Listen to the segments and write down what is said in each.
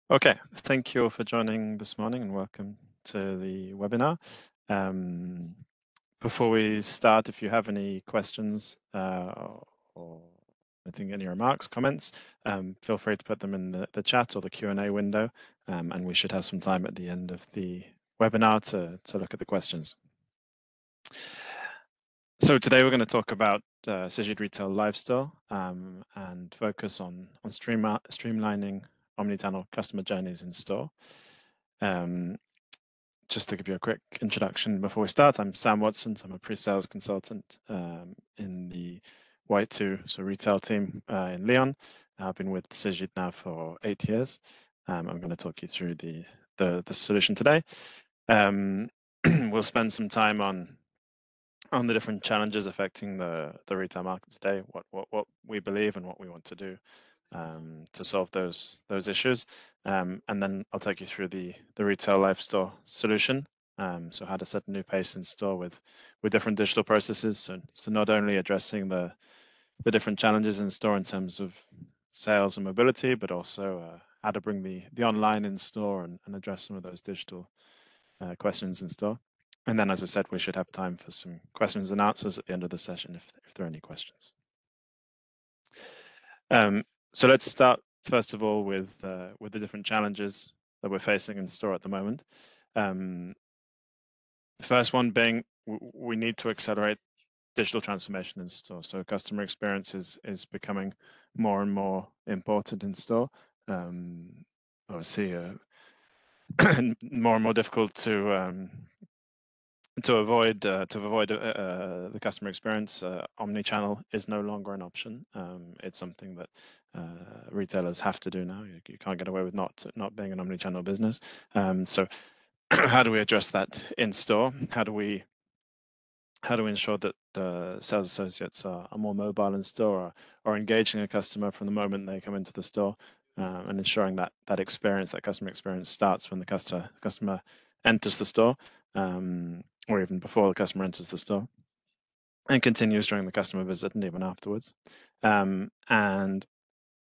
Okay, thank you all for joining this morning and welcome to the webinar. Before we start, if you have any questions or any remarks, comments, feel free to put them in the chat or the Q&A window, and we should have some time at the end of the webinar to look at the questions. So today we're going to talk about Cegid Retail Live Store and focus on streamlining omnichannel customer journeys in store. Just to give you a quick introduction before we start, I'm Sam Watson. I'm a pre-sales consultant in the Y2, so retail team in Lyon. I've been with Cegid now for 8 years. I'm going to talk you through the solution today. We'll spend some time on the different challenges affecting the retail market today, what we believe and what we want to do to solve those issues, and then I'll take you through the Retail Live Store solution. So how to set a new pace in store with different digital processes. So not only addressing the different challenges in store in terms of sales and mobility, but also how to bring the online in store and address some of those digital questions in store. And then, as I said, we should have time for some questions and answers at the end of the session if there are any questions. So let's start first of all with the different challenges that we're facing in store at the moment. The first one being we need to accelerate digital transformation in store. So customer experience is becoming more and more important in store. Obviously, more and more difficult to avoid the customer experience. Omnichannel is no longer an option. It's something that retailers have to do now. You can't get away with not being an omnichannel business. So how do we address that in store? How do we ensure that the sales associates are more mobile in store, or engaging a customer from the moment they come into the store, and ensuring that experience, that customer experience, starts when the customer enters the store, or even before the customer enters the store, and continues during the customer visit and even afterwards. And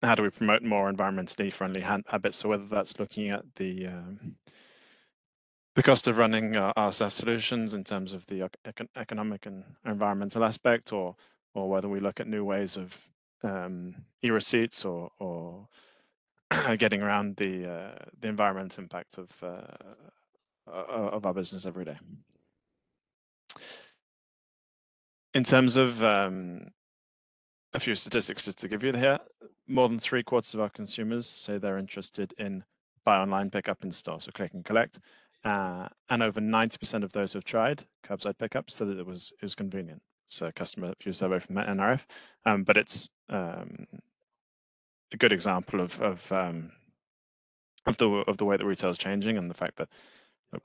how do we promote more environmentally friendly habits? So whether that's looking at the cost of running our SaaS solutions in terms of the economic and environmental aspect, or whether we look at new ways of e-receipts or getting around the environmental impact of our business every day. In terms of a few statistics just to give you here, more than 3/4 of our consumers say they're interested in buy online, pick up in store, so click and collect. And over 90% of those who've tried curbside pickup said that it was convenient. So a customer view survey from NRF, but it's a good example of the way that retail is changing, and the fact that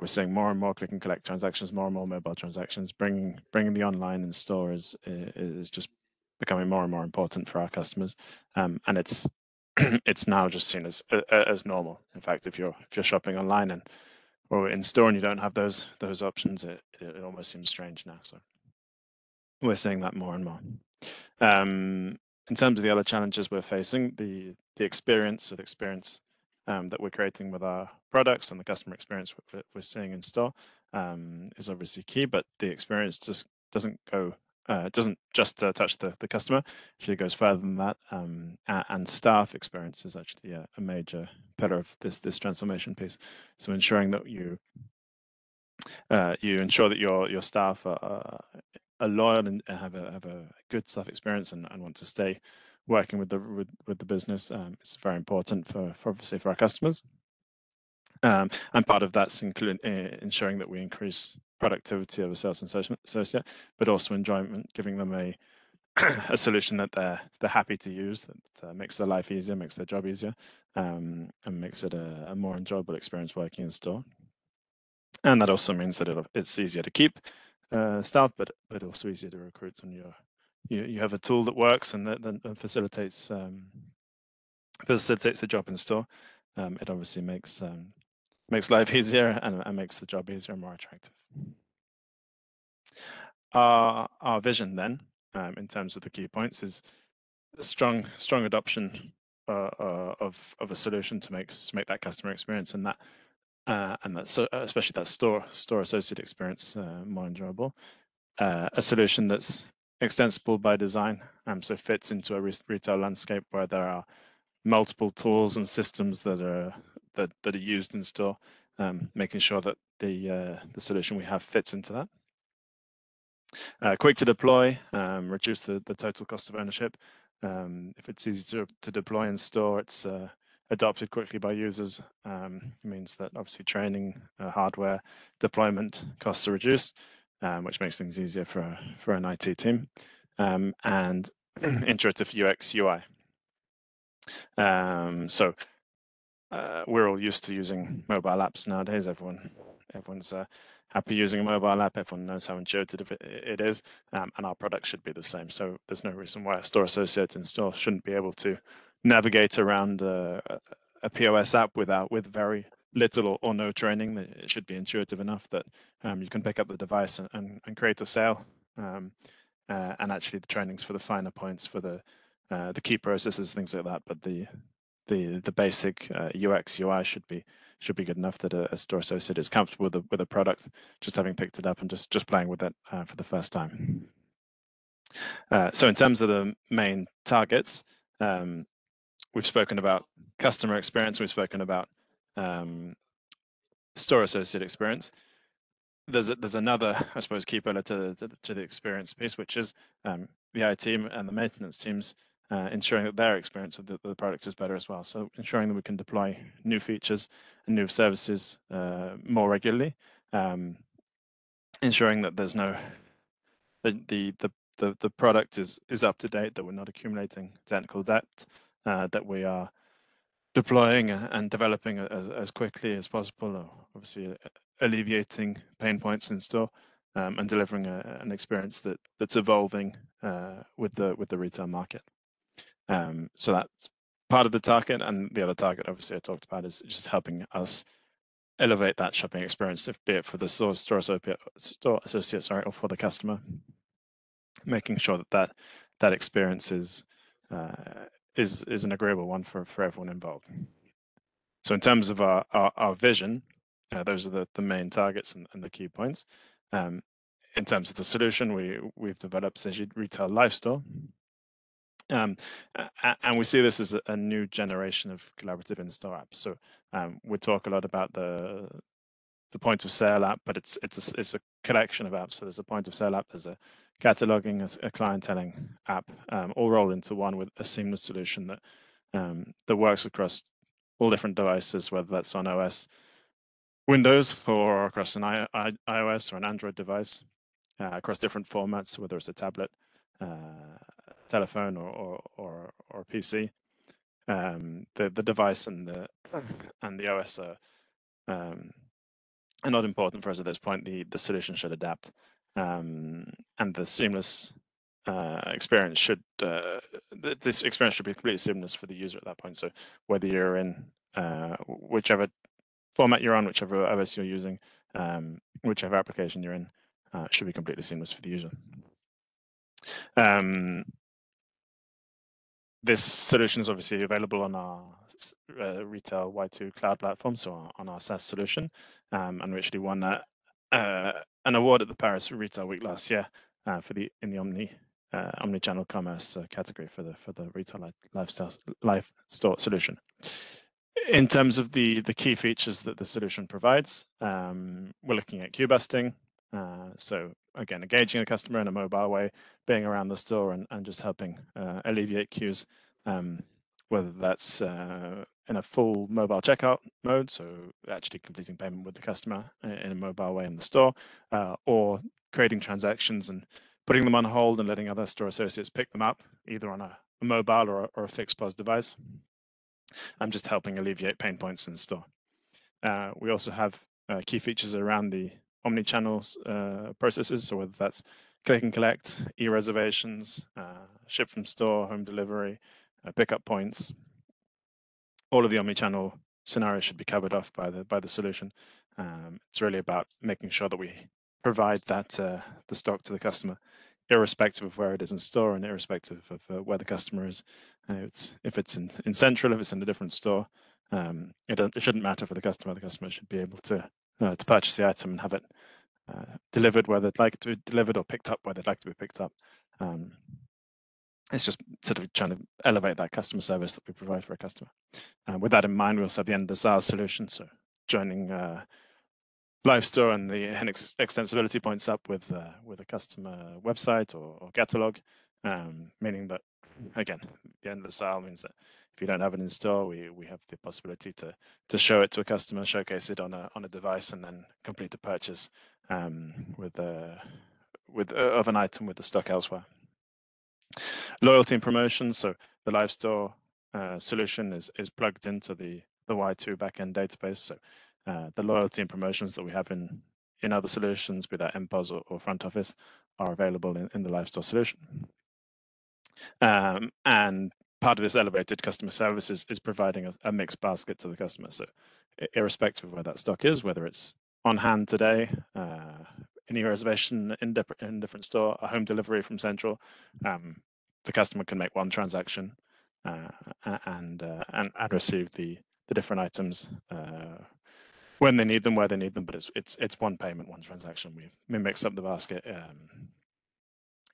we're seeing more and more click and collect transactions, more and more mobile transactions. Bringing the online in store is just becoming more and more important for our customers, and it's it's now just seen as normal. In fact, if you're shopping online or in store and you don't have those options, it almost seems strange now. So we're seeing that more and more. In terms of the other challenges we're facing, the experience that we're creating with our products and the customer experience we're seeing in store is obviously key, but the experience just doesn't just touch the customer. Actually, goes further than that, and staff experience is actually a major pillar of this transformation piece. So ensuring that you ensure that your staff are loyal and have a good staff experience and want to stay working with the business. It's very important for obviously for our customers. And part of that's ensuring that we increase productivity of a sales associate, but also enjoyment, giving them a solution that they're happy to use, that makes their life easier, makes their job easier, and makes it a more enjoyable experience working in store. And that also means that it's easier to keep staff, but also easier to recruit. And you have a tool that works and that facilitates the job in store. It obviously makes life easier and makes the job easier and more attractive. Our vision then, in terms of the key points, is a strong adoption of a solution to make that customer experience and that especially that store associate experience more enjoyable. A solution that's extensible by design, so fits into a retail landscape where there are multiple tools and systems that are used in store, making sure that the solution we have fits into that. Quick to deploy, reduce the total cost of ownership. If it's easy to deploy in store, it's adopted quickly by users. It means that obviously training, hardware, deployment costs are reduced, which makes things easier for an IT team, and intuitive UX UI. So we're all used to using mobile apps nowadays. Everyone's happy using a mobile app. Everyone knows how intuitive it is, and our product should be the same. So there's no reason why a store associate in store shouldn't be able to navigate around a POS app with very little or no training. It should be intuitive enough that you can pick up the device and create a sale. And actually, the training's for the finer points, for the key processes, things like that. But the basic UX UI should be good enough that a store associate is comfortable with a product, just having picked it up and just playing with it for the first time. So in terms of the main targets, we've spoken about customer experience. We've spoken about store associate experience. There's another, I suppose, key pillar to the experience piece, which is the IT team and the maintenance teams ensuring that their experience of the product is better as well. So ensuring that we can deploy new features and new services more regularly, ensuring that there's no the product is up to date, that we're not accumulating technical debt, that we are deploying and developing as quickly as possible, obviously alleviating pain points in store, and delivering an experience that's evolving with the retail market. So that's part of the target, and the other target, obviously, I talked about is just helping us elevate that shopping experience, be it for the store associate, or for the customer, making sure that experience is an agreeable one for everyone involved. So in terms of our vision, those are the main targets and the key points. In terms of the solution, we've developed Cegid Retail Live Store. And we see this as a new generation of collaborative in-store apps. So we talk a lot about the point of sale app, but it's a collection of apps. So there's a point of sale app, there's a cataloging, a clienteling app, all rolled into one with a seamless solution that works across all different devices, whether that's on OS, Windows, or across an iOS or an Android device, across different formats, whether it's a tablet, telephone, or a PC. The device and the OS are not important for us at this point. The solution should adapt, and the seamless experience should this experience should be completely seamless for the user at that point. So whether you're in whichever format you're on, whichever OS you're using, whichever application you're in, should be completely seamless for the user. This solution is obviously available on our retail Y2 cloud platform, so on our SaaS solution, and we actually won an award at the Paris Retail Week last year in the omnichannel commerce category for the retail live store solution. In terms of the key features that the solution provides, we're looking at queue busting. So again, engaging a customer in a mobile way, being around the store and just helping alleviate queues, whether that's in a full mobile checkout mode, so actually completing payment with the customer in a mobile way in the store, or creating transactions and putting them on hold and letting other store associates pick them up, either on a mobile or a fixed POS device. I'm just helping alleviate pain points in the store. We also have key features around the omnichannel processes, so whether that's click and collect, e-reservations, ship from store, home delivery, pickup points. All of the omnichannel scenarios should be covered off by the solution. It's really about making sure that we provide that the stock to the customer irrespective of where it is in store and irrespective of where the customer is. If it's in central, if it's in a different store, it shouldn't matter for the customer. The customer should be able to purchase the item and have it delivered where they'd like it to be delivered, or picked up where they'd like to be picked up. It's just sort of trying to elevate that customer service that we provide for a customer. With that in mind, we also have the end of sales solution. So joining Live Store and the extensibility points up with a customer website or catalog, meaning that, again, the end of the sale means that if you don't have it in store, we have the possibility to show it to a customer, showcase it on a device, and then complete a purchase of an item with the stock elsewhere. Loyalty and promotions. So the Live Store solution is plugged into the Y2 backend database. So the loyalty and promotions that we have in other solutions, be that MPOS or front office, are available in the Live Store solution. And part of this elevated customer service is providing a mixed basket to the customer. So irrespective of where that stock is, whether it's on hand today, any reservation in different store, a home delivery from central, the customer can make one transaction and receive the different items when they need them, where they need them. But it's one payment, one transaction. We mix up the basket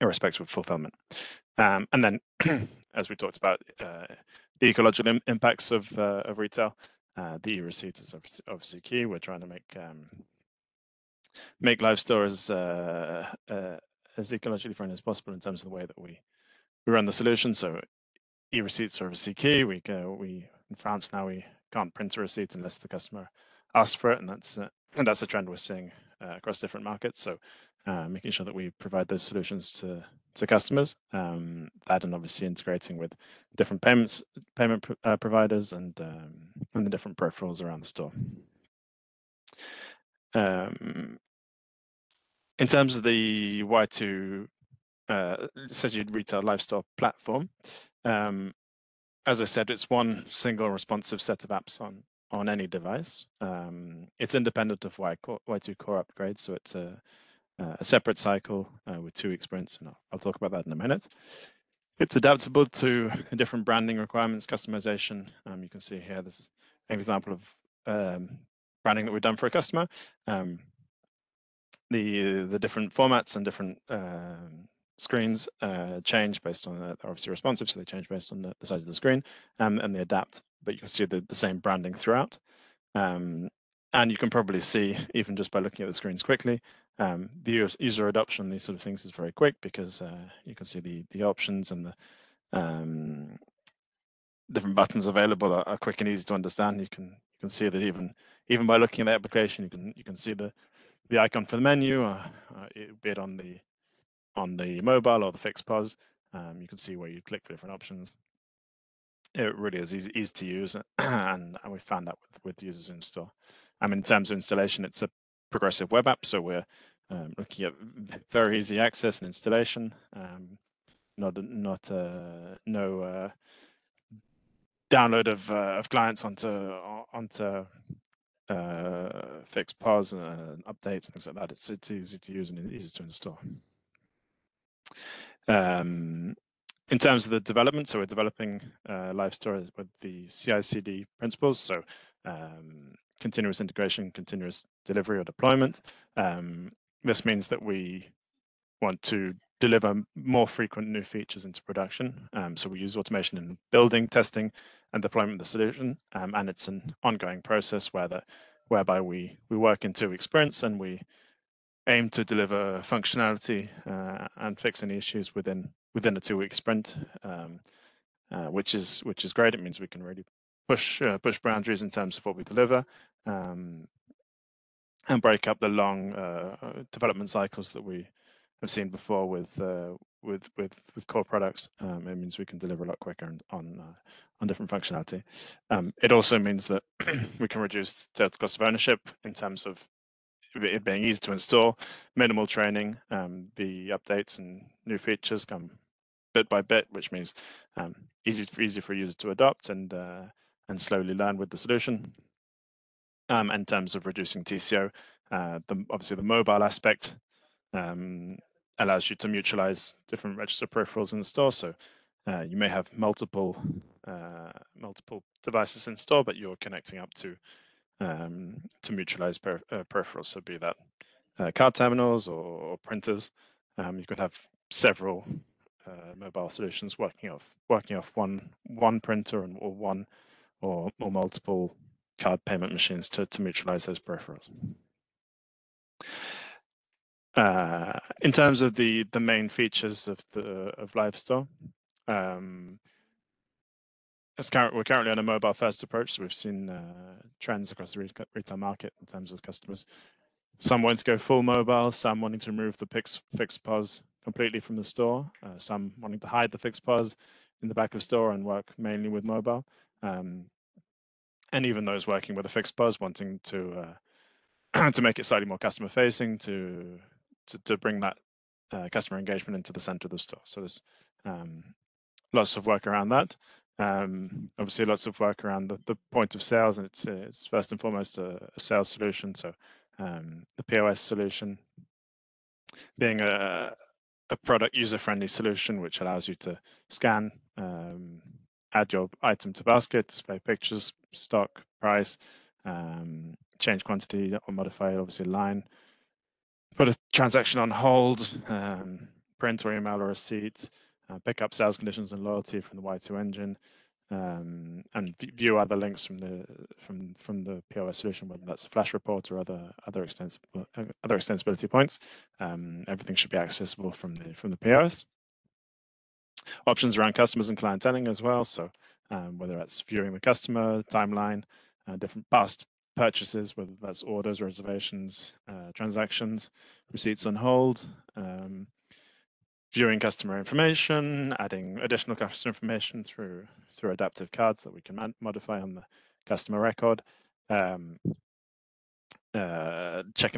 irrespective of fulfillment. And then, as we talked about, the ecological impacts of retail, the e-receipt is obviously key. We're trying to make Live Store as ecologically friendly as possible in terms of the way that we run the solution. So e-receipts are obviously key. We in France now, we can't print a receipt unless the customer asks for it, and that's a trend we're seeing across different markets. So making sure that we provide those solutions to customers, that, and obviously integrating with different payment providers and the different peripherals around the store. In terms of the Y2 Cegid Retail Live Store platform, as I said, it's one single responsive set of apps on any device. It's independent of Y2 core upgrades, so it's a separate cycle with 2 week sprints, and I'll talk about that in a minute. It's adaptable to different branding requirements, customization. You can see here, this is an example of branding that we've done for a customer. The different formats and different screens change based on they're obviously responsive, so they change based on the size of the screen, and they adapt. But you can see the same branding throughout. And you can probably see, even just by looking at the screens quickly, the user adoption on these sort of things is very quick, because you can see the options and the different buttons available are quick and easy to understand. You can see that even by looking at the application, you can see the icon for the menu, be it on the mobile or the fixed POS. You can see where you click for different options. It really is easy to use, and we found that with users in store. In terms of installation, it's a progressive web app, so we're looking at very easy access and installation. No download of clients onto fixed POS and updates and things like that. It's easy to use and easy to install. In terms of the development, so we're developing Live Store with the CI/CD principles, so continuous integration, continuous delivery or deployment. This means that we want to deliver more frequent new features into production. So we use automation in building, testing, and deployment of the solution. And it's an ongoing process whereby we work in 2 week sprints, and we aim to deliver functionality and fix any issues within a 2 week sprint, which is great. It means we can really push boundaries in terms of what we deliver, and break up the long development cycles that we have seen before with core products. It means we can deliver a lot quicker on different functionality. It also means that we can reduce total cost of ownership in terms of it being easy to install, minimal training. The updates and new features come bit by bit, which means easy for users to adopt and slowly learn with the solution. In terms of reducing TCO, obviously the mobile aspect allows you to mutualize different register peripherals in the store. So you may have multiple devices in store, but you're connecting up to mutualize peripherals. So be that card terminals or printers. You could have several mobile solutions working off one printer or one or multiple card payment machines to mutualize those peripherals. In terms of the main features of Live Store, we're currently on a mobile first approach, so we've seen trends across the retail market in terms of customers. Some wanting to go full mobile, some wanting to remove the fixed POS completely from the store, some wanting to hide the fixed POS in the back of store and work mainly with mobile, and even those working with a fixed POS wanting to to make it slightly more customer facing, to bring that customer engagement into the center of the store. So there's lots of work around that. Obviously, lots of work around the point of sales, and it's first and foremost a sales solution. So the POS solution being a product user-friendly solution, which allows you to scan, add your item to basket, display pictures, stock, price, change quantity or modify, obviously, line, put a transaction on hold, print or email a receipt, pick up sales conditions and loyalty from the Y2 engine, and view other links from the POS solution, whether that's a flash report or other extensibility points. Everything should be accessible from the POS. Options around customers and clienteling as well. So whether that's viewing the customer timeline, different past purchases, whether that's orders, reservations, transactions, receipts on hold, viewing customer information, adding additional customer information through adaptive cards that we can modify on the customer record, checking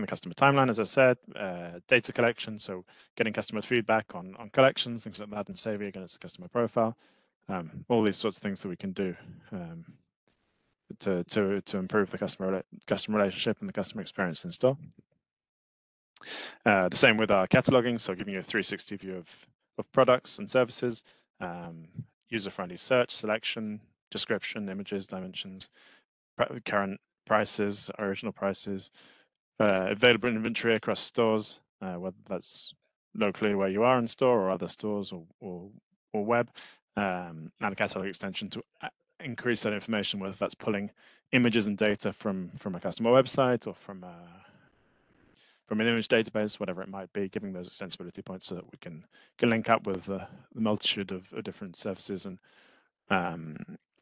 the customer timeline, as I said, data collection, so getting customer feedback on collections, things like that, and saving against the customer profile. All these sorts of things that we can do to improve the customer relationship and the customer experience in store. The same with our cataloging, so giving you a 360 view of products and services, user-friendly search, selection, description, images, dimensions, current prices, original prices, available inventory across stores, whether that's locally where you are in store or other stores or web, and a catalog extension to increase that information, whether that's pulling images and data from a customer website or from an image database, whatever it might be, giving those extensibility points so that we can link up with the multitude of different services and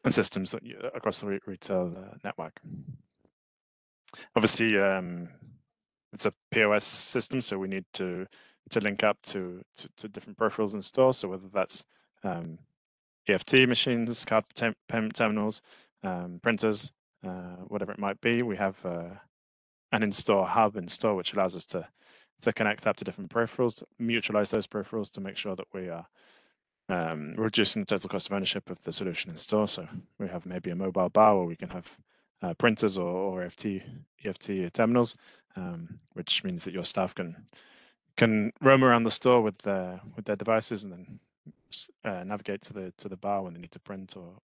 systems that across the retail network. Obviously, it's a POS system, so we need to link up to different peripherals in store. So whether that's EFT machines, card payment terminals, printers, whatever it might be, we have an in-store hub in store, which allows us to connect up to different peripherals, mutualize those peripherals to make sure that we are reducing the total cost of ownership of the solution in store. So we have maybe a mobile bar, or we can have printers or EFT terminals, which means that your staff can roam around the store with their devices and then navigate to the bar when they need to print or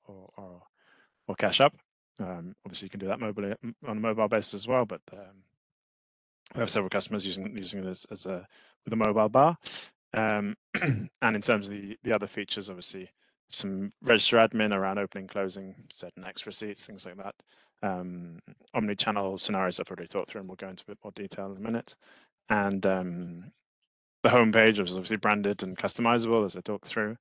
cash up. Obviously, you can do that on a mobile basis as well, but we have several customers using it with a mobile bar. And in terms of the other features, obviously, some register admin around opening, closing, certain extra receipts, things like that. Omnichannel scenarios I've already talked through, and we'll go into a bit more detail in a minute. And the homepage is obviously branded and customizable, as I talked through.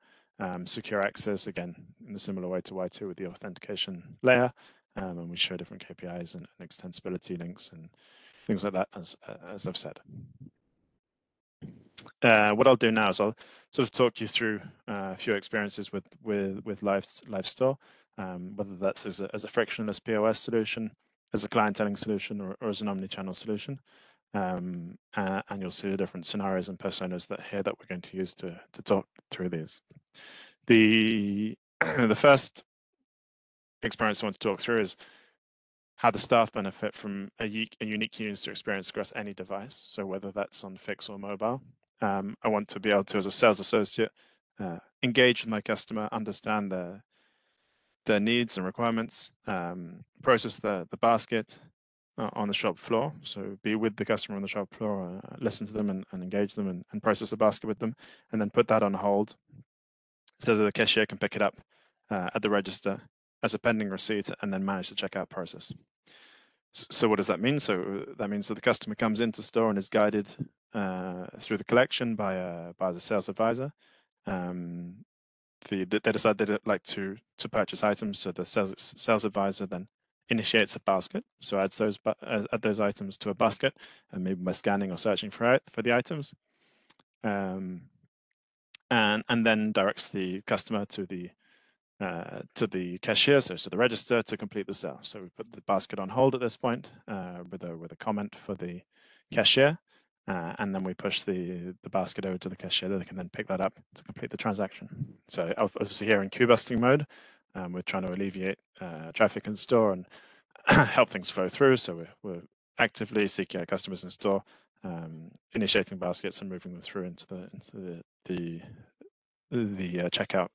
Secure access, again, in a similar way to Y2 with the authentication layer. And we show different KPIs and extensibility links and things like that, as I've said. What I'll do now is I'll sort of talk you through a few experiences with Live Store, whether that's as a frictionless POS solution, as a clienteling solution, or as an omnichannel solution. And you'll see the different scenarios and personas that we're going to use to talk through these. The first experience I want to talk through is how the staff benefit from a unique user experience across any device. So whether that's on fixed or mobile, I want to be able to, as a sales associate, engage with my customer, understand their needs and requirements, process the basket on the shop floor. So be with the customer on the shop floor, listen to them and engage them and process the basket with them, and then put that on hold so that the cashier can pick it up at the register as a pending receipt and then manage the checkout process. So what does that mean? So that means that the customer comes into store and is guided through the collection by the sales advisor. They decide they'd like to purchase items, so the sales advisor then initiates a basket, so adds those items to a basket, and maybe by scanning or searching for the items, and then directs the customer to the cashier, so to the register, to complete the sale. So we put the basket on hold at this point with a comment for the cashier, and then we push the basket over to the cashier. They can then pick that up to complete the transaction. So obviously here in queue busting mode, we're trying to alleviate traffic in store and help things flow through. So we're actively seeking out customers in store, initiating baskets and moving them through into the checkout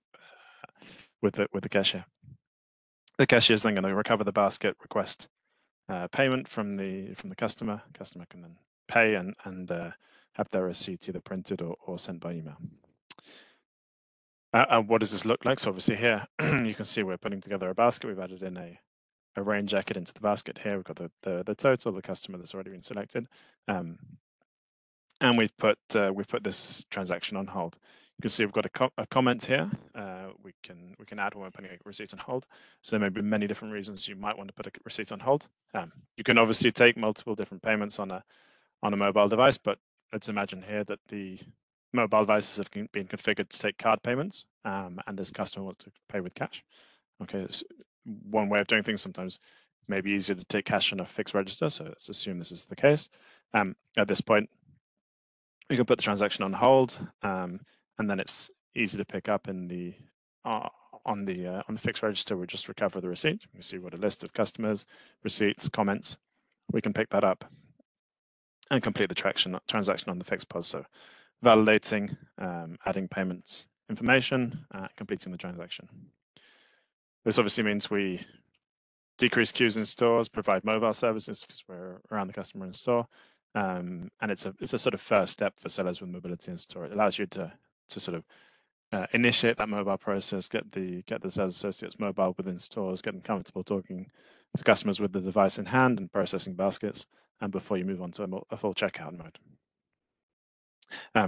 with the cashier. The cashier is then going to recover the basket, request payment from the customer. Customer can then pay and have their receipt either printed or sent by email. And what does this look like? So obviously here you can see we're putting together a basket. We've added in a rain jacket into the basket here. We've got the total, the customer that's already been selected, and we've put this transaction on hold. You can see we've got a comment here. We can add when we're putting a receipt on hold. So there may be many different reasons you might want to put a receipt on hold. You can obviously take multiple different payments on a mobile device, but let's imagine here that the mobile devices have been configured to take card payments, and this customer wants to pay with cash. Okay, so one way of doing things sometimes may be easier to take cash on a fixed register. So let's assume this is the case. At this point, you can put the transaction on hold, and then it's easy to pick up in the on the fixed register. We just recover the receipt. You see what a list of customers, receipts, comments. We can pick that up and complete the transaction on the fixed POS. So validating, adding payments information, completing the transaction. This obviously means we decrease queues in stores, provide mobile services because we're around the customer in store, and it's a sort of first step for sellers with mobility in store. It allows you to sort of initiate that mobile process, get the sales associates mobile within stores, get them comfortable talking to customers with the device in hand and processing baskets, and before you move on to a full checkout mode.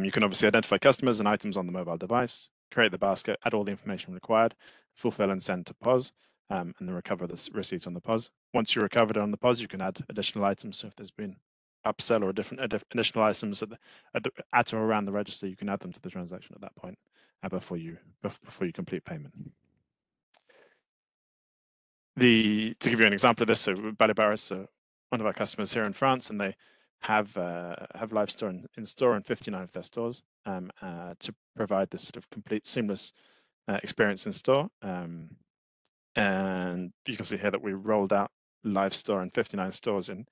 You can obviously identify customers and items on the mobile device, create the basket, add all the information required, fulfill and send to POS, and then recover the receipts on the POS. Once you recovered it on the POS, you can add additional items. So if there's been upsell or additional items at or around the register, you can add them to the transaction at that point before you complete payment. To give you an example of this, so Ballybarris, one of our customers here in France, and they have Live Store in store in 59 of their stores to provide this sort of complete seamless experience in store. And you can see here that we rolled out Live Store in 59 stores in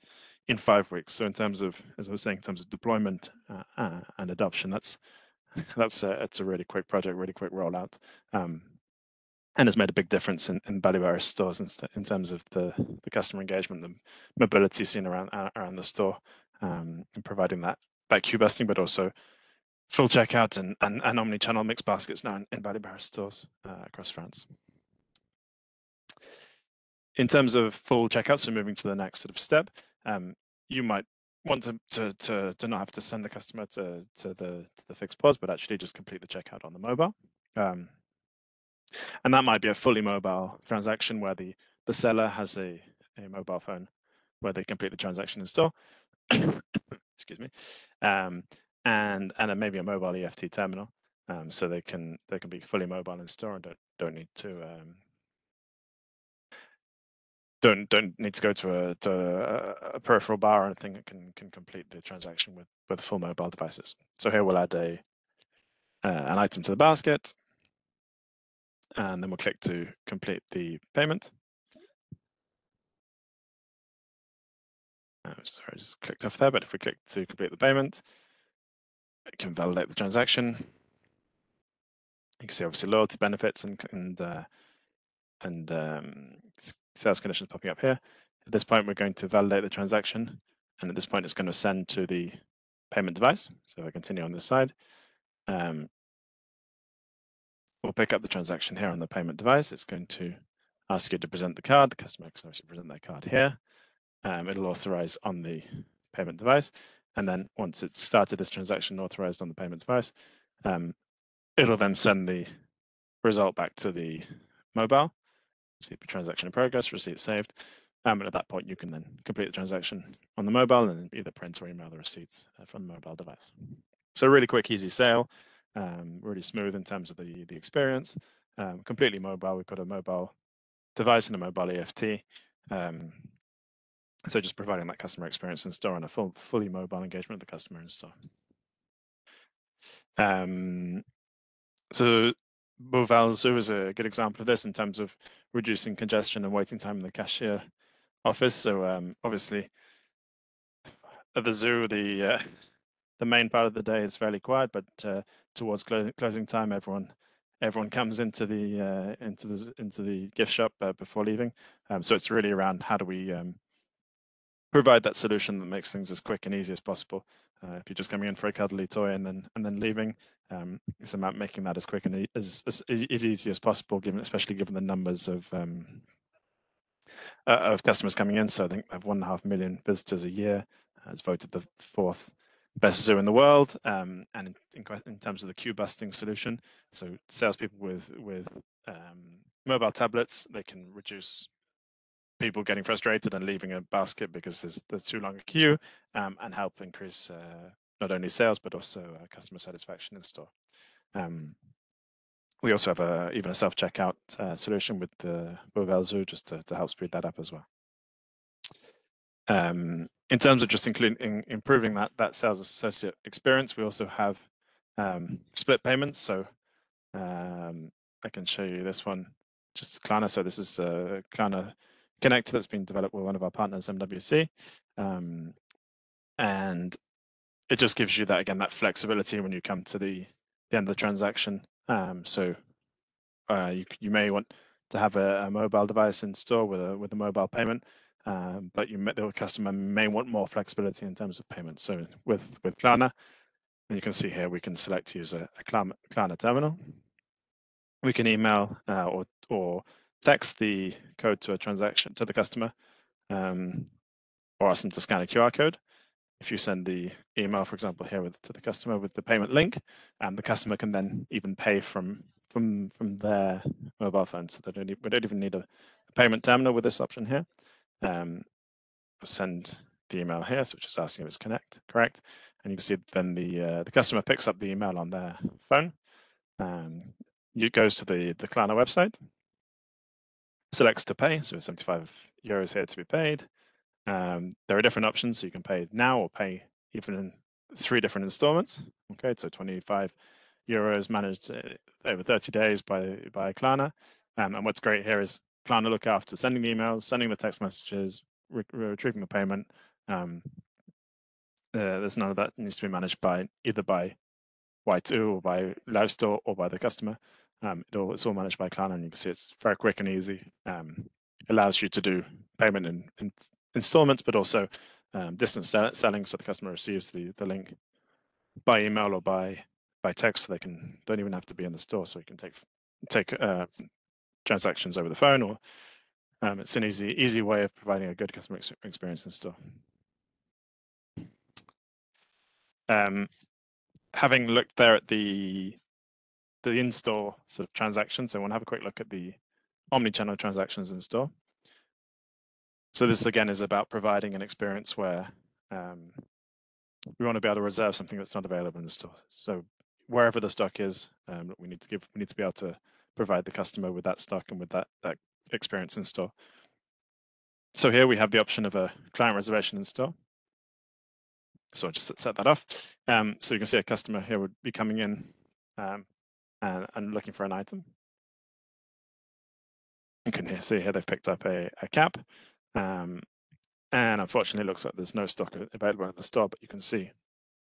5 weeks. So in terms of, as I was saying, in terms of deployment and adoption, it's a really quick project, really quick rollout. And has made a big difference in Ballybarris stores in terms of the customer engagement, the mobility seen around the store, and providing that queue busting, but also full checkout and omnichannel mixed baskets now in Ballybarris stores across France. In terms of full checkout, so moving to the next sort of step, you might want to not have to send the customer to the fixed POS, but actually just complete the checkout on the mobile. And that might be a fully mobile transaction where the seller has a mobile phone where they complete the transaction in store. Excuse me, and maybe a mobile EFT terminal, so they can be fully mobile in store and don't need to go to a peripheral bar or anything. That can complete the transaction with full mobile devices. So here we'll add an item to the basket. And then we'll click to complete the payment. Sorry, I just clicked off there, but if we click to complete the payment, It can validate the transaction. You can see obviously loyalty benefits and sales conditions popping up here. At this point, we're going to validate the transaction, and at this point, it's going to send to the payment device. So if I continue on this side, we'll pick up the transaction here on the payment device. It's going to ask you to present the card. The customer can obviously present their card here. It'll authorize on the payment device, and then once it's started this transaction authorized on the payment device, it'll then send the result back to the mobile. See transaction in progress, receipt saved. And at that point, you can then complete the transaction on the mobile and either print or email the receipts from the mobile device. So really quick, easy sale, really smooth in terms of the experience, completely mobile. We've got a mobile device and a mobile EFT. So just providing that customer experience in store and a fully mobile engagement with the customer in store. So Beauval Zoo is a good example of this in terms of reducing congestion and waiting time in the cashier office. So obviously at the zoo, the main part of the day is fairly quiet, but towards closing time, everyone comes into the gift shop before leaving. So it's really around how do we provide that solution that makes things as quick and easy as possible. If you're just coming in for a cuddly toy and then leaving, it's about making that as quick and as easy as possible, especially given the numbers of customers coming in. So I think they have 1.5 million visitors a year. It's voted the 4th best zoo in the world, and in terms of the queue busting solution. So salespeople with mobile tablets, they can reduce people getting frustrated and leaving a basket because there's too long a queue, and help increase not only sales but also customer satisfaction in store. We also have even a self-checkout solution with the Beauval Zoo just to help speed that up as well. In terms of just improving that sales associate experience, we also have split payments. So I can show you this one, just Klarna. So this is a Klarna connector that's been developed with one of our partners, MWC. And it just gives you that, again, that flexibility when you come to the end of the transaction. So you may want to have a mobile device in store with a mobile payment, but the customer may want more flexibility in terms of payment. So with Klarna, and you can see here, we can select to use a Klarna terminal. We can email or text the code to a transaction to the customer, or ask them to scan a QR code. If you send the email, for example, here to the customer with the payment link, the customer can then even pay from their mobile phone. So we don't even need a payment terminal with this option here. Send the email here, so it's just asking if it's correct, and you can see then the customer picks up the email on their phone. It goes to the Klarna website, selects to pay, so €75 here to be paid. There are different options, so you can pay now or pay even in 3 different installments. Okay, so €25 managed over 30 days by Klarna. And what's great here is Klarna look after sending the emails, sending the text messages, retrieving the payment. There's none of that needs to be managed either by Y2 or by Live Store or by the customer. It's all managed by Klarna, and you can see it's very quick and easy. Allows you to do payment in installments, but also distance selling, so the customer receives the link by email or by text, so they don't even have to be in the store. So you can take transactions over the phone, or it's an easy way of providing a good customer experience in store. Having looked there at the in-store sort of transactions, I want to have a quick look at the omnichannel transactions in store. So this again is about providing an experience where we want to be able to reserve something that's not available in the store. So wherever the stock is, we need to be able to provide the customer with that stock and with that experience in store. So here we have the option of a client reservation in store. So I'll just set that off. So you can see a customer here would be coming in and looking for an item. You can see here they've picked up a cap. And unfortunately, it looks like there's no stock available at the store, but you can see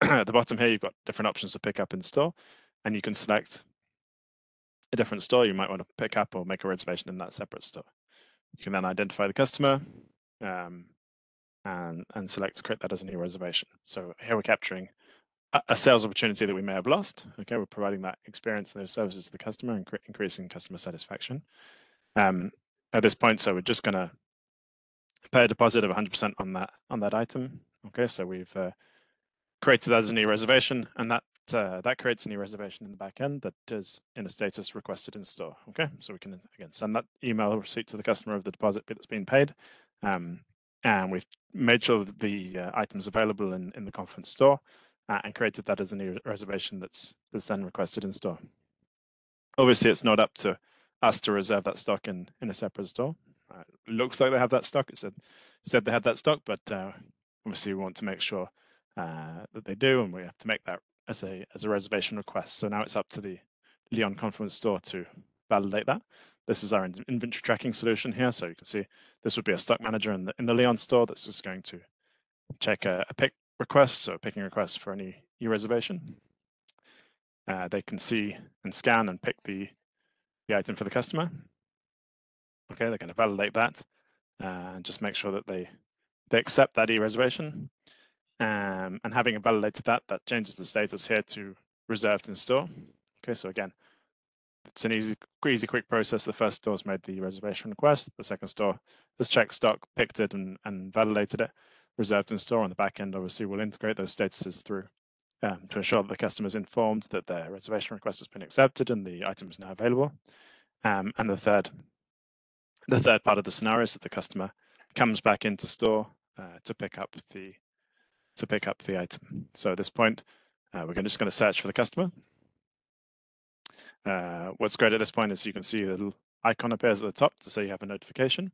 at the bottom here, you've got different options to pick up in store, and you can select a different store you might want to pick up or make a reservation in that separate store. You can then identify the customer and select to create that as a new reservation. So here we're capturing a sales opportunity that we may have lost. Okay, we're providing that experience and those services to the customer and increasing customer satisfaction. At this point, so we're just going to pay a deposit of 100% on that item. Okay, so we've created that as a new reservation, and that creates a new reservation in the back end that is in a status requested in store. Okay, so we can again send that email receipt to the customer of the deposit that's been paid, and we've made sure that the item's available in the conference store, and created that as a new reservation that's then requested in store. Obviously, it's not up to us to reserve that stock in a separate store. It looks like they have that stock. It said they had that stock, but obviously we want to make sure that they do, and we have to make that as a reservation request. So now it's up to the Lyon Conference store to validate that. This is our inventory tracking solution here. So you can see this would be a stock manager in the Lyon store that's just going to check a pick request, so picking request for any reservation. They can see and scan and pick the item for the customer. Okay, they're going to validate that and just make sure that they accept that reservation. And having validated that changes the status here to reserved in store. Okay, so again, it's an easy, quick process. The first store's made the reservation request. The second store has checked stock, picked it, and validated it. Reserved in store on the back end, obviously, will integrate those statuses through to ensure that the customer is informed that their reservation request has been accepted and the item is now available. And the third part of the scenario is that the customer comes back into store to pick up the item. So at this point, we're just going to search for the customer. What's great at this point is you can see the little icon appears at the top to say you have a notification.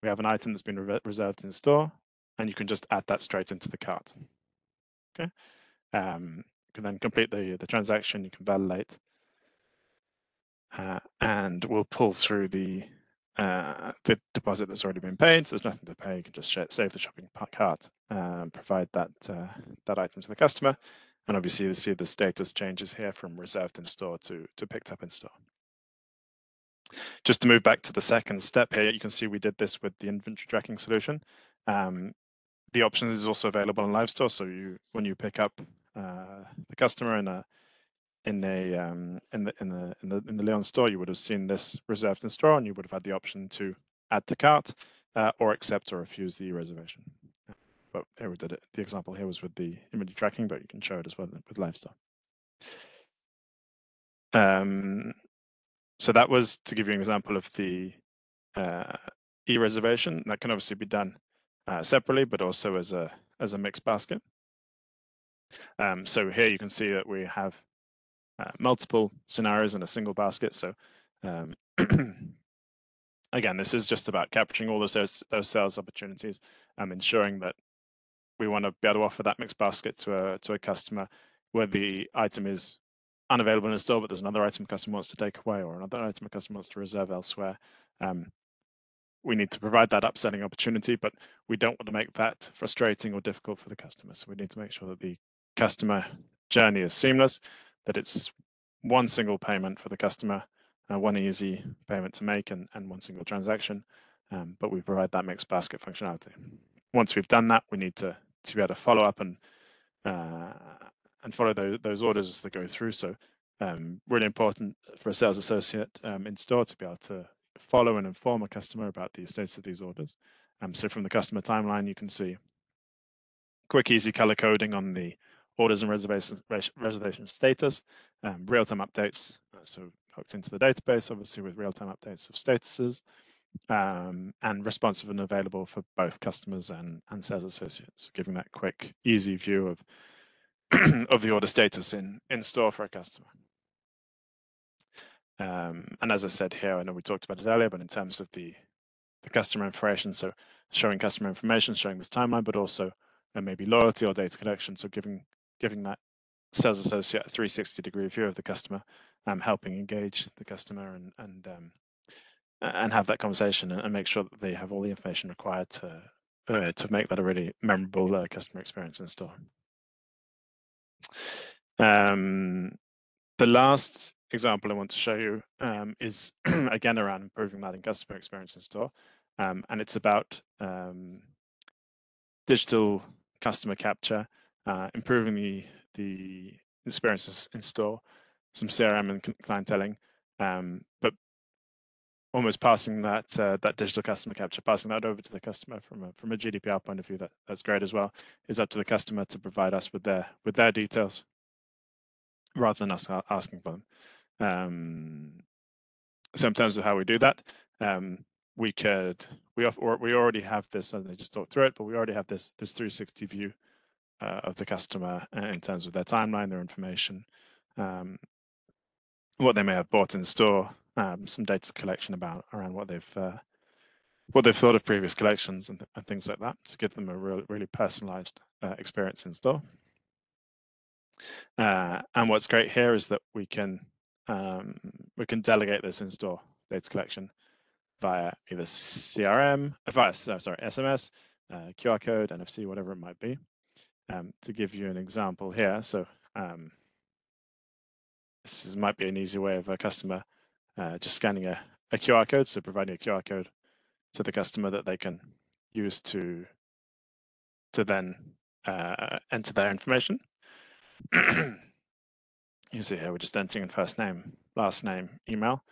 We have an item that's been reserved in store, and you can just add that straight into the cart. Okay, you can then complete the transaction. You can validate, and we'll pull through the deposit that's already been paid. So there's nothing to pay. You can just save the shopping cart and provide that item to the customer. And obviously, you see the status changes here from reserved in store to picked up in store. Just to move back to the second step here, you can see we did this with the inventory tracking solution. The option is also available in Live Store. So when you pick up the customer in the Lyon store, you would have seen this reserved in store, and you would have had the option to add to cart or accept or refuse the reservation. But here we did it. The example here was with the inventory tracking, but you can show it as well with Live Store. So that was to give you an example of the e-reservation. That can obviously be done separately, but also as a mixed basket. So here you can see that we have multiple scenarios in a single basket. So again, this is just about capturing all of those sales opportunities, ensuring that we want to be able to offer that mixed basket to a customer where the item is unavailable in a store, but there's another item a customer wants to take away, or another item a customer wants to reserve elsewhere. We need to provide that upselling opportunity, but we don't want to make that frustrating or difficult for the customer. So we need to make sure that the customer journey is seamless, that it's one single payment for the customer, one easy payment to make, and one single transaction. But we provide that mixed basket functionality. Once we've done that, we need to be able to follow up and follow those orders as they go through. So really important for a sales associate in store to be able to follow and inform a customer about the status of these orders. So from the customer timeline, you can see quick, easy color coding on the orders and reservation status, real-time updates, so hooked into the database, obviously with real-time updates of statuses, and responsive and available for both customers and sales associates, giving that quick, easy view of of the order status in store for a customer. And as I said here, I know we talked about it earlier, but in terms of the customer information, so showing customer information, showing this timeline, but also maybe loyalty or data collection, so giving that sales associate a 360-degree view of the customer, helping engage the customer and have that conversation and make sure that they have all the information required to make that a really memorable customer experience in store. The last example I want to show you is again around improving that in customer experience in store, and it's about digital customer capture, improving the experiences in store, some CRM and clienteling, but almost passing that that digital customer capture, passing that over to the customer from a GDPR point of view. That's great as well. It's up to the customer to provide us with their details rather than us asking for them. So in terms of how we do that, we already have this, and I just talked through it, but we already have this 360 view of the customer in terms of their timeline, their information, what they may have bought in store, some data collection around what they've thought of previous collections and things like that, to give them a really personalized experience in store. And what's great here is that we can delegate this in-store data collection via either CRM, SMS, QR code, NFC, whatever it might be. To give you an example here, so this might be an easy way of a customer just scanning a QR code, so providing a QR code to the customer that they can use to then enter their information. You see here, we're just entering in first name, last name, email.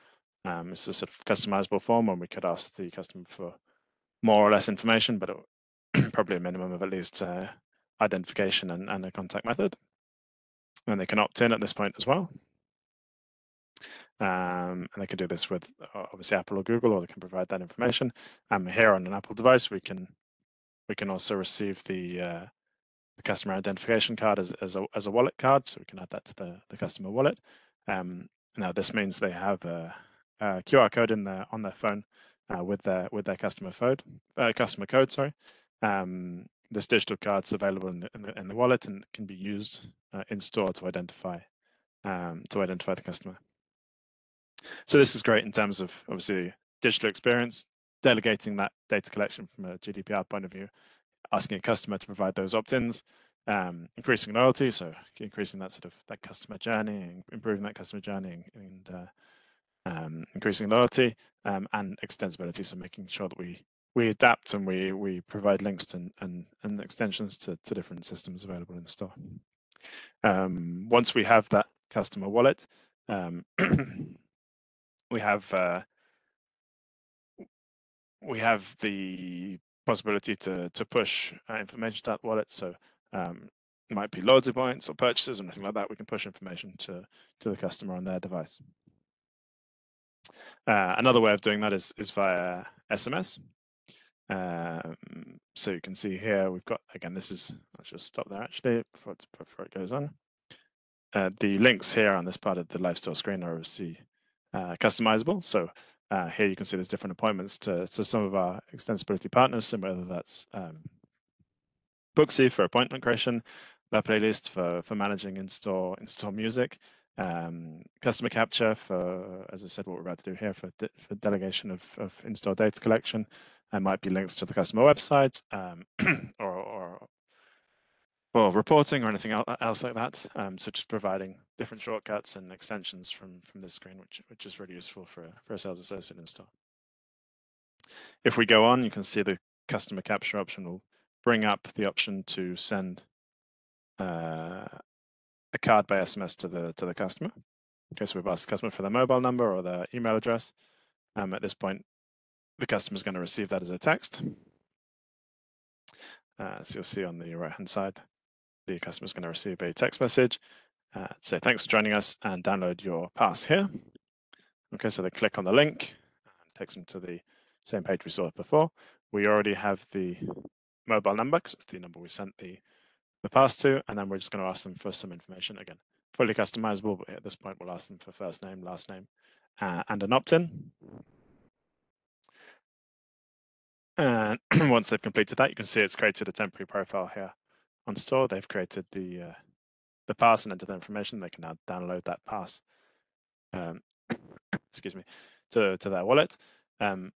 It's a sort of customizable form, and we could ask the customer for more or less information, but probably a minimum of at least identification and a contact method. And they can opt in at this point as well. And they can do this with obviously Apple or Google, or they can provide that information. Here on an Apple device, we can also receive the customer identification card as a wallet card, so we can add that to the customer wallet. Now this means they have a QR code on their phone with their customer code. Sorry. This digital card's available in the wallet and can be used in store to identify the customer. So this is great in terms of obviously digital experience, delegating that data collection from a GDPR point of view, asking a customer to provide those opt-ins, increasing loyalty, so increasing that that customer journey, improving that customer journey, and increasing loyalty, and extensibility, so making sure that we adapt and we provide links and extensions to different systems available in the store. Once we have that customer wallet, we have the possibility to push information to that wallet. So it might be loyalty points or purchases or anything like that. We can push information to the customer on their device. Another way of doing that is via SMS. So you can see here we've got, again, this is, let's just stop there actually before it goes on. The links here on this part of the Live Store screen are obviously customizable. So here you can see there's different appointments to some of our extensibility partners, so whether that's Booksy for appointment creation, La Playlist for managing in-store music, customer capture for, as I said, what we're about to do here for delegation of in-store data collection, and might be links to the customer website, or reporting or anything else like that. So just providing different shortcuts and extensions from this screen, which is really useful for a sales associate in store. If we go on, you can see the customer capture option will bring up the option to send a card by SMS to the customer. Okay, so we've asked the customer for their mobile number or their email address. At this point, the customer is going to receive that as a text. So you'll see on the right-hand side, the customer is going to receive a text message. Say, thanks for joining us, and download your pass here. Okay, so they click on the link, and takes them to the same page we saw before. We already have the mobile number, because it's the number we sent the pass to, and then we're just going to ask them for some information. Again, fully customizable, but at this point we'll ask them for first name, last name, and an opt-in. And once they've completed that, you can see it's created a temporary profile here on store. They've created the pass and entered the information. They can now download that pass, excuse me, to their wallet. And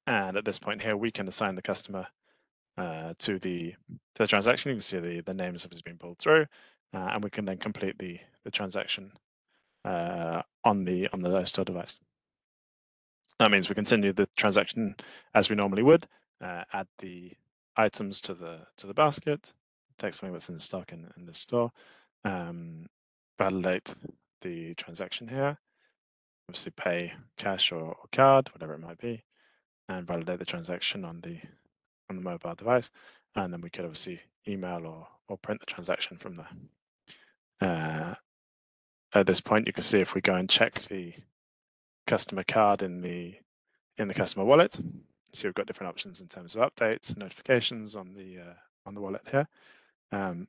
at this point here, we can assign the customer to the transaction. You can see the names have been pulled through. and we can then complete the transaction on the Live Store device. That means we continue the transaction as we normally would, add the items to the basket, take something that's in stock in the store, validate the transaction here, obviously pay cash or card, whatever it might be, and validate the transaction on the mobile device, and then we could obviously email or print the transaction from there. At this point, you can see if we go and check the customer card in the customer wallet, see we've got different options in terms of updates and notifications on the wallet here, and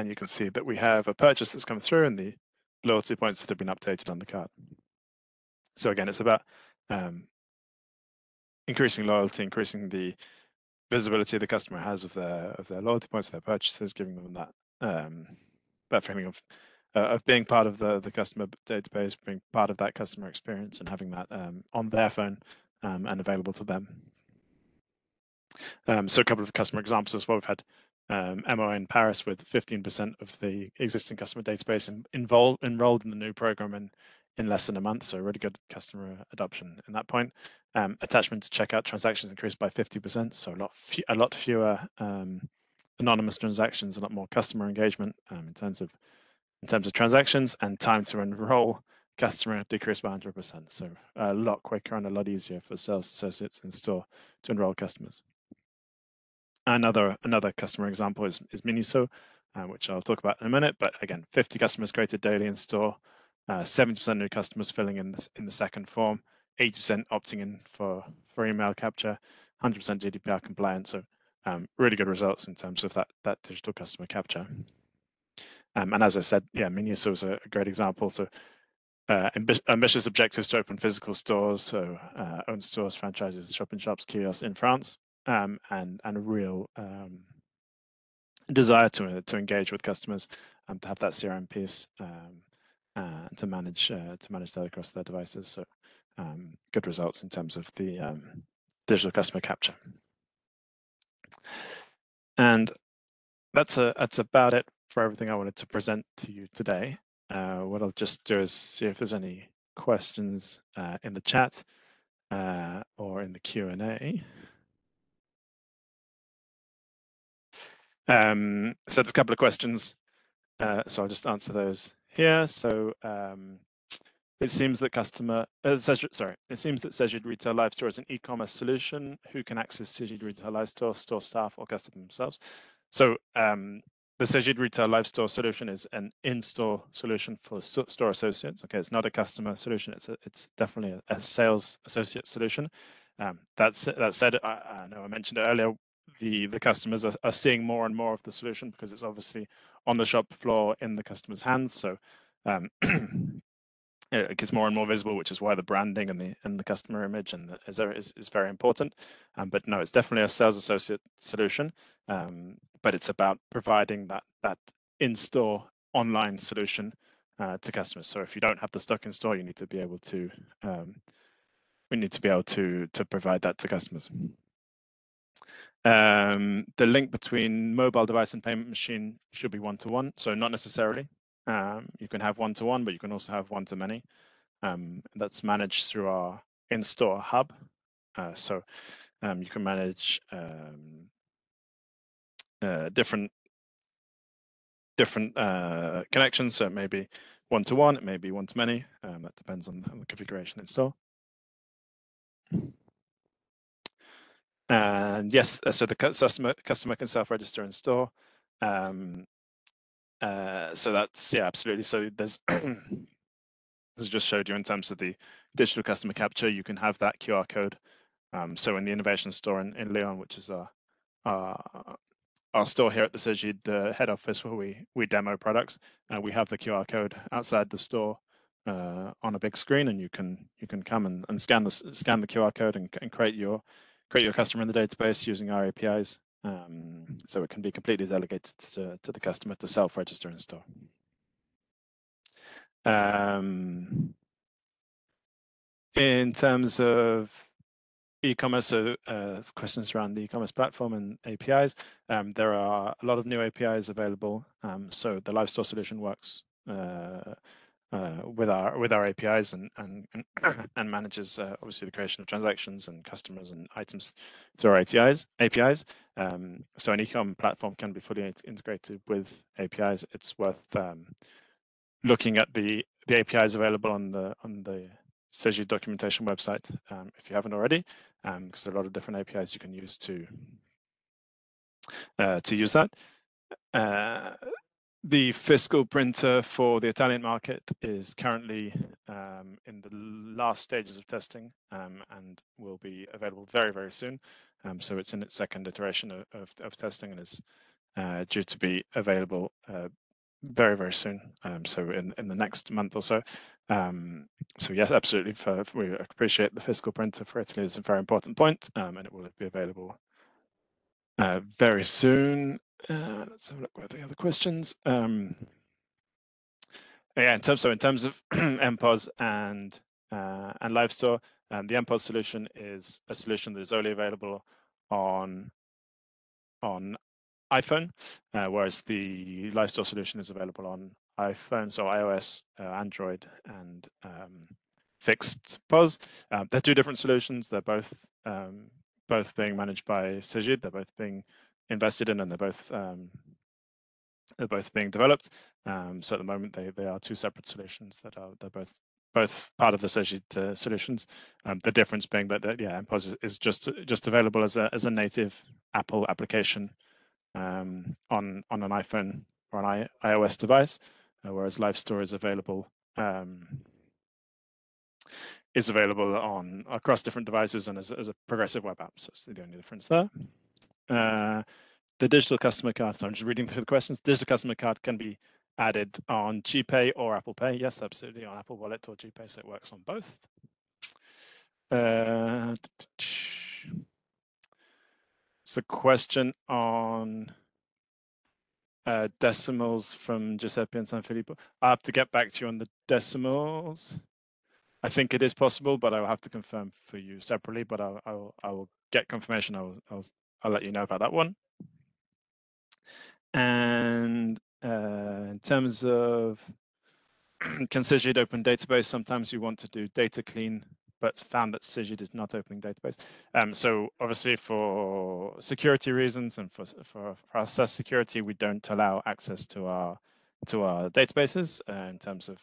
you can see that we have a purchase that's come through and the loyalty points that have been updated on the card. So again, it's about increasing loyalty, increasing the visibility the customer has of their loyalty points, their purchases, giving them that feeling of being part of the customer database, being part of that customer experience, and having that on their phone and available to them. So a couple of customer examples as well. We've had MO in Paris with 15% of the existing customer database enrolled in the new program in less than a month. So really good customer adoption in that point. Attachment to checkout transactions increased by 50%. So a lot fewer anonymous transactions, a lot more customer engagement in terms of transactions, and time to enroll customer decreased by 100%. So a lot quicker and a lot easier for sales associates in store to enroll customers. Another customer example is Miniso, which I'll talk about in a minute. But again, 50 customers created daily in store, 70% new customers filling in the second form, 80% opting in for email capture, 100% GDPR compliant. So really good results in terms of that digital customer capture. And as I said, yeah, Miniso is a great example. So ambitious objectives to open physical stores, so own stores, franchises, shop-in-shops, kiosks in France. And a real desire to engage with customers, to have that CRM piece, to manage that across their devices. So good results in terms of the digital customer capture. And that's about it for everything I wanted to present to you today. What I'll just do is see if there's any questions in the chat or in the Q&A. So there's a couple of questions, so I'll just answer those here. So it seems that Cegid Retail Live Store is an e-commerce solution. Who can access Cegid Retail Live Store staff or customers themselves? So the Cegid Retail Live Store solution is an in-store solution for store associates. Okay, it's not a customer solution. It's definitely a sales associate solution. That said, I know I mentioned it earlier. The customers are seeing more and more of the solution because it's obviously on the shop floor in the customer's hands. So it gets more and more visible, which is why the branding and the customer image is very important. But no, it's definitely a sales associate solution. But it's about providing that in-store online solution to customers. So if you don't have the stock in store, you need to be able to provide that to customers. The link between mobile device and payment machine should be one-to-one. So not necessarily. You can have one-to-one, but you can also have one-to-many. That's managed through our in-store hub. So you can manage different connections. So it may be one-to-one, it may be one-to-many. That depends on the configuration in store. And yes, so the customer can self-register in store. So that's, yeah, absolutely. So there's, as I just showed you in terms of the digital customer capture, you can have that QR code. So in the innovation store in Lyon, which is our store here at the Cegid head office where we demo products, we have the QR code outside the store on a big screen, and you can come and scan the QR code and create your customer in the database using our APIs. So it can be completely delegated to the customer to self-register in store. In terms of e-commerce, so questions around the e-commerce platform and APIs. There are a lot of new APIs available. So the Live Store solution works with our APIs and manages obviously the creation of transactions and customers and items through our APIs. So an e-com platform can be fully integrated with APIs. It's worth looking at the APIs available on the Cegid documentation website if you haven't already, because there are a lot of different APIs you can use to use that. The fiscal printer for the Italian market is currently in the last stages of testing and will be available very, very soon. So it's in its second iteration of testing and is due to be available very, very soon. So in the next month or so. So yes, absolutely. We appreciate the fiscal printer for Italy is a very important point, and it will be available very soon. Let's have a look at the other questions. Yeah, in terms of MPOS and Live Store, the MPOS solution is a solution that is only available on iPhone, whereas the Live Store solution is available on iPhone, so iOS, Android, and fixed POS. They're two different solutions. They're both being managed by Cegid. They're both being invested in, and they're both being developed. So at the moment, they are two separate solutions they're both part of the Cegid solutions. The difference being that MPOS is just available as a native Apple application on an iPhone or an iOS device, whereas Live Store is available across different devices and as a progressive web app. So it's the only difference there. The digital customer card, so I'm just reading through the questions. Digital customer card can be added on GPay or Apple Pay. Yes, absolutely, on Apple Wallet or GPay, so it works on both. It's a question on decimals from Giuseppe and San Filippo. I have to get back to you on the decimals. I think it is possible, but I'll have to confirm for you separately. But I will get confirmation. I'll let you know about that one. And in terms of can Cegid open database? Sometimes you want to do data clean, but found that Cegid is not opening database. So obviously for security reasons and for process security, we don't allow access to our databases in terms of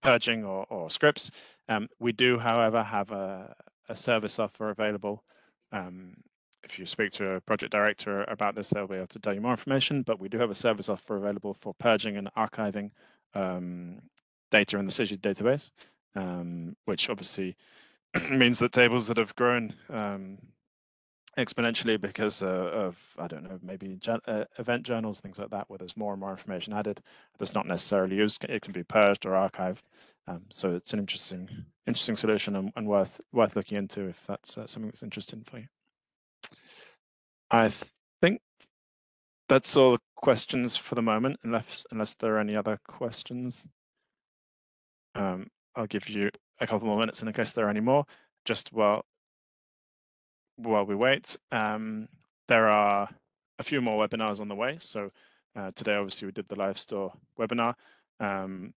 purging or scripts. We do, however, have a service offer available. If you speak to a project director about this, they'll be able to tell you more information, but we do have a service offer available for purging and archiving data in the Cegid database, which obviously means that tables that have grown exponentially because of, I don't know, maybe event journals, things like that, where there's more and more information added that's not necessarily used. It can be purged or archived. So it's an interesting solution and worth looking into if that's something that's interesting for you. I think that's all the questions for the moment, unless there are any other questions. I'll give you a couple more minutes in case there are any more, just while we wait. There are a few more webinars on the way. So today, obviously, we did the Live Store webinar.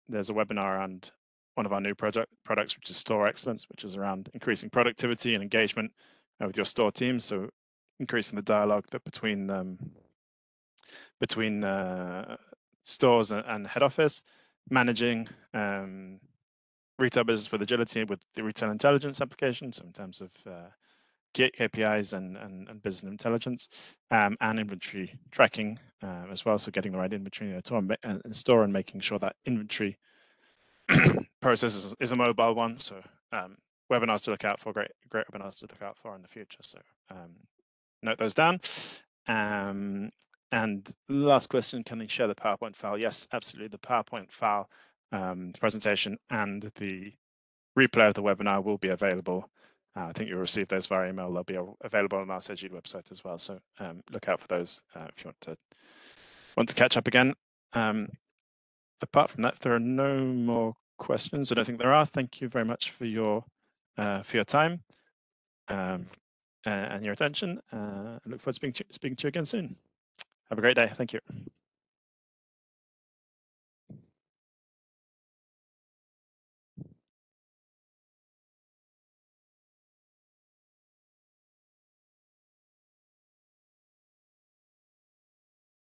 There's a webinar around one of our new products, which is Store Excellence, which is around increasing productivity and engagement with your store teams. So increasing the dialogue between stores and head office, managing retail business with agility with the retail intelligence application. So in terms of KPIs and business intelligence, and inventory tracking as well. So getting the right inventory in the store and making sure that inventory process is a mobile one. So webinars to look out for, great webinars to look out for in the future. So note those down. And last question, can they share the PowerPoint file? Yes, absolutely. The PowerPoint file, the presentation and the replay of the webinar will be available. I think you'll receive those via email. They'll be available on our Cegid website as well. So look out for those if you want to catch up again. Apart from that, there are no more questions. I don't think there are. Thank you very much for your time. and your attention. I look forward to speaking to you again soon. Have a great day. Thank you.